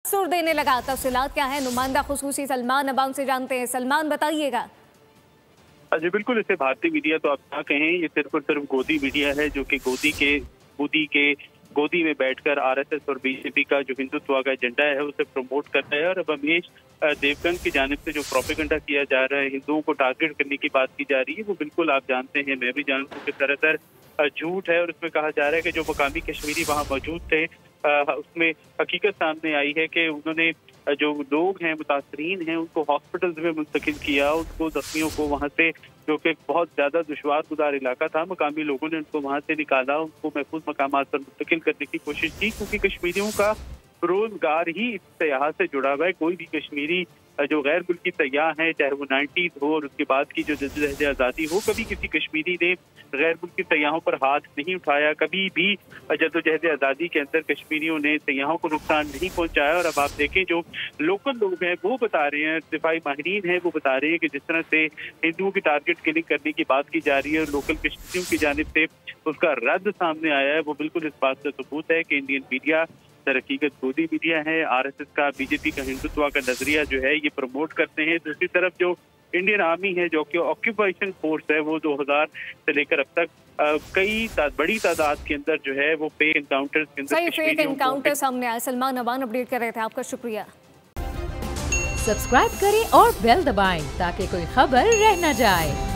सुर देने लगा। तफसीलात क्या है, नुमाइंदा खुसूसी सलमान अबान से जानते हैं। सलमान, बताइएगा। जी बिल्कुल, इसे भारतीय मीडिया तो आप क्या कहें, ये सिर्फ और सिर्फ गोदी मीडिया है जो कि गोदी में बैठकर आरएसएस और बीजेपी का जो हिंदुत्व का एजेंडा है उसे प्रमोट करता है। और अब अमीश देवगन की जानिब से जो प्रोपेगेंडा किया जा रहा है, हिंदुओं को टारगेट करने की बात की जा रही है, वो बिल्कुल आप जानते हैं, मैं भी जानता हूँ कि सरासर झूठ है। और उसमें कहा जा रहा है कि जो मकामी कश्मीरी वहाँ मौजूद थे, उसमें हकीकत सामने आई है कि उन्होंने जो लोग हैं, मुतासरीन हैं, उनको हॉस्पिटल्स में मुंतकिल किया, उनको जख्मियों को वहाँ से, जो कि बहुत ज्यादा दुश्वार गुजार इलाका था, मकामी लोगों ने उनको वहाँ से निकाला, उनको महफूज मकामात पर मुंतकिल करने की कोशिश की, क्योंकि कश्मीरियों का रोजगार ही इस सयाह से जुड़ा हुआ है। कोई भी कश्मीरी जो गैर मुल्की सयाह है, चाहे वो 90s हो और उसके बाद की जो जदोजहद आज़ादी हो, कभी किसी कश्मीरी ने गैर मुल्की सयाहों पर हाथ नहीं उठाया। कभी भी जदोजहद आज़ादी के अंदर कश्मीरियों ने सयाहों को नुकसान नहीं पहुंचाया। और अब आप देखें, जो लोकल लोग हैं वो बता रहे हैं, दिफाई माहिरीन हैं वो बता रहे हैं कि जिस तरह से हिंदुओं की टारगेट किलिंग करने की बात की जा रही है और लोकल कश्मीरियों की जानिब से उसका रद्द सामने आया है, वो बिल्कुल इस बात का सबूत है कि इंडियन मीडिया हकीकत गोदी मीडिया है। आरएसएस का, बीजेपी का हिंदुत्व का नजरिया जो है ये प्रमोट करते हैं। दूसरी तरफ जो इंडियन आर्मी है, जो कि ऑक्यूपेशन फोर्स है, वो 2000 से लेकर अब तक बड़ी तादाद के अंदर जो है वो फेक एनकाउंटर्स के अंदर फेक एनकाउंटर सामने आया। सलमान अबान अपडेट कर रहे थे, आपका शुक्रिया। सब्सक्राइब करें और बेल दबाएं ताकि कोई खबर रह न जाए।